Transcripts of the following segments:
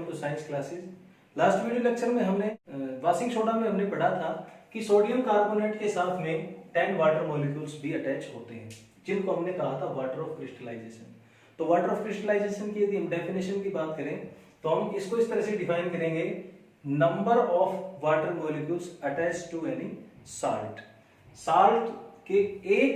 To science classes. Last video lecture में हमने washing soda में हमने पढ़ा था कि सोडियम कार्बोनेट के साथ में 10 वाटर मॉलिक्यूल्स भी अटैच होते हैं, जिनको हमने कहा था वाटर ऑफ क्रिस्टलाइजेशन। तो वाटर ऑफ क्रिस्टलाइजेशन की यदि हम डेफिनेशन की बात करें तो हम इसको इस तरह से डिफाइन करेंगे, number of water molecules attach to any salt. Salt के एक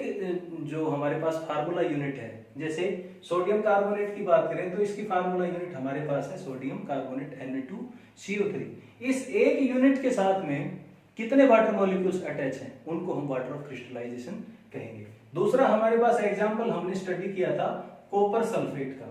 जो हमारे पास फार्मूला यूनिट है, जैसे सोडियम कार्बोनेट की बात करें तो इसकी फार्मूला यूनिट हमारे पास है सोडियम कार्बोनेट Na2CO3। इस एक यूनिट के साथ में कितने वाटर मॉलिक्यूल्स अटैच हैं उनको हम वाटर ऑफ क्रिस्टलाइजेशन कहेंगे। दूसरा हमारे पास एग्जांपल हमने स्टडी किया था कॉपर सल्फेट का।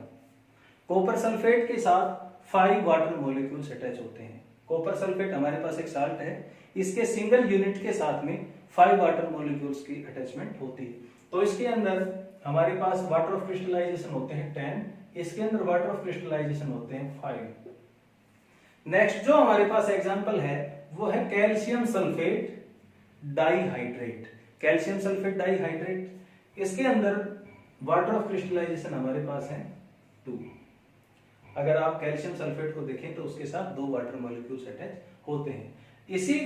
कॉपर सल्फेट के साथ 5 वाटर मॉलिक्यूल्स अटैच होते हैं। कॉपर सल्फेट हमारे पास एक साल्ट है, इसके सिंगल यूनिट के साथ में 5 वाटर मॉलिक्यूल्स की अटैचमेंट होती है। तो इसके अंदर हमारे पास वाटर ऑफ क्रिस्टलाइजेशन होते हैं 10, इसके अंदर वाटर ऑफ क्रिस्टलाइजेशन होते हैं 5। नेक्स्ट जो हमारे पास एग्जांपल है वो है calcium sulphate dihydrate. Calcium sulphate dihydrate, इसके अंदर वाटर ऑफ क्रिस्टलाइजेशन हमारे पास है 2। अगर आप कैल्शियम सल्फेट को देखें तो उसके साथ 2 वाटर मॉलिक्यूल्स अटैच होते हैं। इसी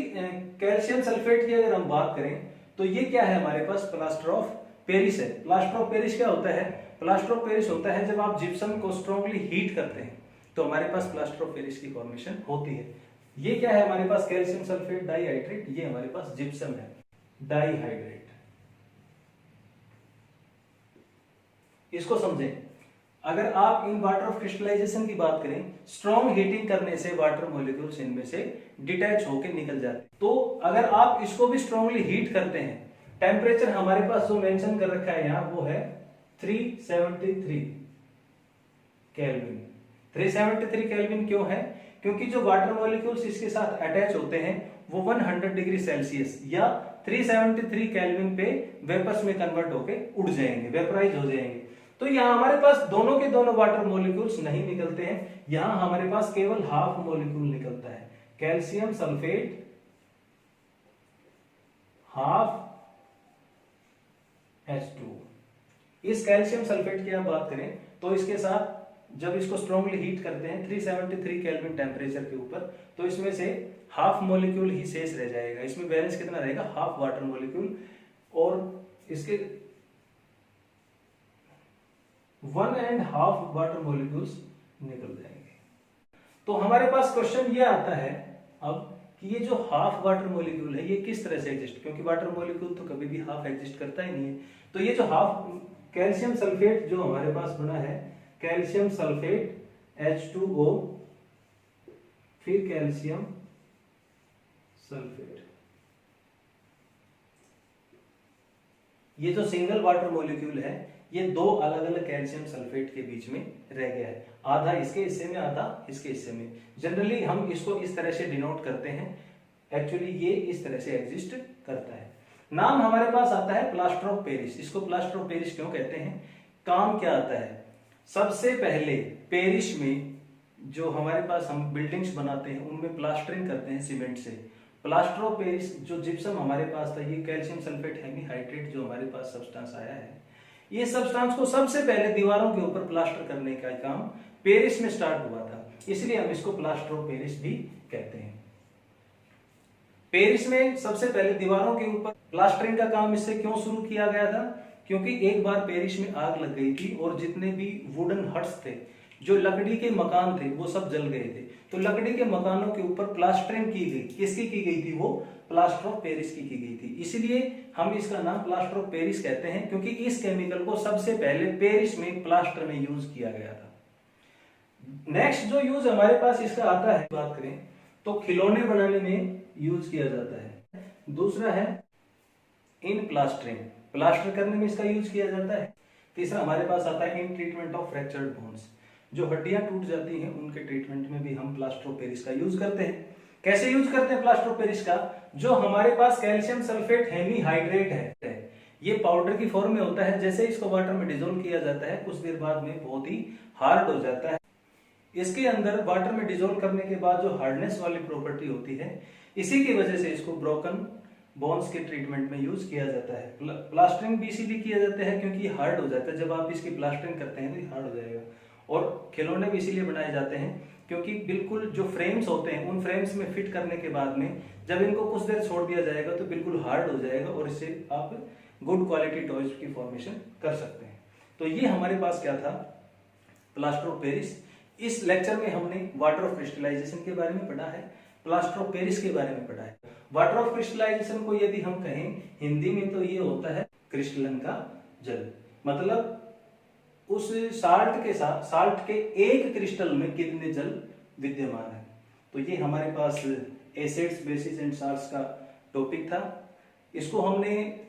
कैल्शियम सल्फेट की अगर हम बात करें तो ये क्या है, हमारे पास प्लास्टर ऑफ पेरिस है। प्लास्टर ऑफ पेरिस क्या होता है? प्लास्टर ऑफ पेरिस होता है जब आप जिप्सम को स्ट्रांगली हीट करते हैं तो हमारे पास प्लास्टर ऑफ पेरिस की फॉर्मेशन होती है। ये क्या है हमारे पास? कैल्शियम सल्फेट डाइहाइड्रेट, ये हमारे पास जिप्सम है डाइहाइड्रेट। इसको समझें, अगर आप इन वाटर ऑफ क्रिस्टलाइजेशन की बात करें, स्ट्रॉन्ग हीटिंग करने से वाटर मॉलिक्यूल्स इनमें से डिटैच होकर निकल जाते हैं। तो अगर आप इसको भी स्ट्रांगली हीट करते हैं, टेम्परेचर हमारे पास जो मेंशन कर रखा है यहां वो है 373 केल्विन। 373 केल्विन क्यों है? क्योंकि जो वाटर मॉलिक्यूल्स इसके साथ अटैच होते हैं वो 100 डिग्री सेल्सियस या 373 केल्विन पे वेपर्स में कन्वर्ट होके उड़ जाएंगे, वेपराइज हो जाएंगे। तो यहां हमारे पास दोनों के दोनों वाटर मॉलिक्यूल्स नहीं निकलते हैं, यहां हमारे पास केवल हाफ मॉलिक्यूल निकलता है, कैल्शियम सल्फेट हाफ H2। इस कैल्शियम सल्फेट की आप बात करें तो इसके साथ जब इसको स्ट्रांगली हीट करते हैं 373 केल्विन टेम्परेचर के ऊपर, तो इसमें से हाफ मॉलिक्यूल ही शेष रह जाएगा। इसमें बैलेंस कितना रहेगा? हाफ वाटर मॉलिक्यूल, और इसके 1.5 वाटर मॉलिक्यूल्स निकल जाएंगे। तो हमारे पास क्वेश्चन ये आता है अब कि ये जो हाफ वाटर मॉलिक्यूल है ये किस तरह से एग्जिस्ट, क्योंकि वाटर मॉलिक्यूल तो कभी भी हाफ एग्जिस्ट करता ही नहीं है। तो ये जो हाफ कैल्शियम सल्फेट जो हमारे पास बना है, कैल्शियम सल्फेट H2O फिर कैल्शियम सल्फेट, ये जो सिंगल वाटर मॉलिक्यूल है ये 2 अलग अलग कैल्शियम सल्फेट के बीच में रह गया है, आधा इसके हिस्से में आधा इसके हिस्से में। जनरली हम इसको इस तरह से डिनोट करते हैं, एक्चुअली ये इस तरह से एग्जिस्ट करता है। नाम हमारे पास आता है प्लास्टर ऑफ पेरिस। इसको प्लास्टर ऑफ पेरिस क्यों कहते हैं? काम क्या आता है? सबसे पहले पेरिस में जो हमारे पास हम बिल्डिंग्स बनाते हैं उनमें प्लास्टरिंग करते हैं सीमेंट से। प्लास्टर ऑफ पेरिस जो जिप्सम हमारे पास था, ये कैल्शियम सल्फेट हेमीहाइड्रेट जो हमारे पास सब्सटेंस आया है, ये सब्सटेंस को सबसे पहले दीवारों के ऊपर प्लास्टर करने का काम पेरिस में स्टार्ट हुआ था, इसलिए हम इसको प्लास्टर ऑफ पेरिस भी कहते हैं। पेरिस में सबसे पहले दीवारों के ऊपर प्लास्टरिंग का काम इससे क्यों शुरू किया गया था? क्योंकि एक बार पेरिस में आग लग गई थी और जितने भी वुडन हट्स थे, जो लकड़ी के मकान थे, वो सब जल गए थे। तो लकड़ी के मकानों के ऊपर प्लास्टरिंग की गई। किसकी की गई थी? वो प्लास्टर ऑफ पेरिस की गई थी। इसलिए हम इसका नाम प्लास्टर ऑफ पेरिस कहते हैं, क्योंकि इस केमिकल को सबसे पहले पेरिस में प्लास्टर में यूज किया गया था। नेक्स्ट जो यूज हमारे पास इसका आता है, बात करें तो खिलौने बनाने में यूज किया जाता है। दूसरा है इन प्लास्टरिंग, प्लास्टर करने में इसका यूज किया जाता है। तीसरा हमारे पास आता है in treatment of fractured bones, जो हड्डियां टूट जाती हैं उनके ट्रीटमेंट में भी हम प्लास्टर ऑफ पेरिस का यूज करते हैं। कैसे यूज करते हैं प्लास्टर ऑफ पेरिस का? जो हमारे पास कैल्शियम सल्फेट हेमीहाइड्रेट है, ये पाउडर की फॉर्म में होता है। जैसे इसको वाटर में डिजोल्व किया जाता है, कुछ देर बाद में बहुत ही हार्ड हो जाता है। इसके अंदर वाटर में डिजोल्व करने के बाद जो हार्डनेस वाली प्रॉपर्टी होती है, इसी की वजह से इसको ब्रोकन बोन्स के ट्रीटमेंट में यूज किया जाता है। प्लास्टरिंग भी इसीलिए किया जाता है क्योंकि ये हार्ड हो जाता है। जब आप इसकी प्लास्टरिंग करते हैं तो ये हार्ड हो जाएगा। और खिलौने भी इसीलिए बनाए जाते हैं क्योंकि बिल्कुल जो फ्रेम्स होते हैं उन फ्रेम्स में फिट करने के बाद में जब इनको कुछ देर छोड़ दिया जाएगा तो बिल्कुल हार्ड हो जाएगा और इससे आप गुड क्वालिटी टॉयज की फॉर्मेशन कर सकते हैं। तो ये हमारे पास क्या था, प्लास्टर ऑफ पेरिस। इस लेक्चर में हमने वाटर ऑफ क्रिस्टलाइजेशन के बारे में पढ़ा है, प्लास्टर ऑफ पेरिस के बारे में पढ़ा है। वाटर ऑफ क्रिस्टलाइजेशन को यदि हम कहें हिंदी में तो ये होता है क्रिस्टलन का जल। मतलब उस साल्ट के एक क्रिस्टल में कितने जल विद्यमान है। तो ये हमारे पास एसिड्स, बेसिस एंड साल्ट्स का टॉपिक था। इसको हमने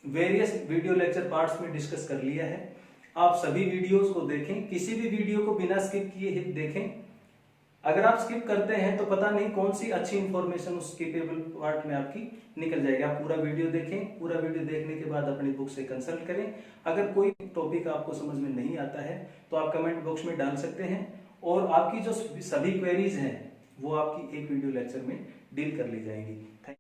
वेरियस वीडियो लेक्चर पार्ट्स में डिस्कस कर लिया है। आप सभी वीडियोस को देखें, किसी भी वीडियो को बिना स्किप किए ही देखें। अगर आप स्किप करते हैं तो पता नहीं कौन सी अच्छी इंफॉर्मेशन उस स्किपेबल पार्ट में आपकी निकल जाएगी। आप पूरा वीडियो देखें, पूरा वीडियो देखने के बाद अपनी बुक से कंसल्ट करें। अगर कोई टॉपिक आपको समझ में नहीं आता है तो आप कमेंट बॉक्स में डाल सकते हैं और आपकी जो सभी क्वेरीज हैं वो आपकी एक वीडियो लेक्चर में डील कर ली जाएंगी।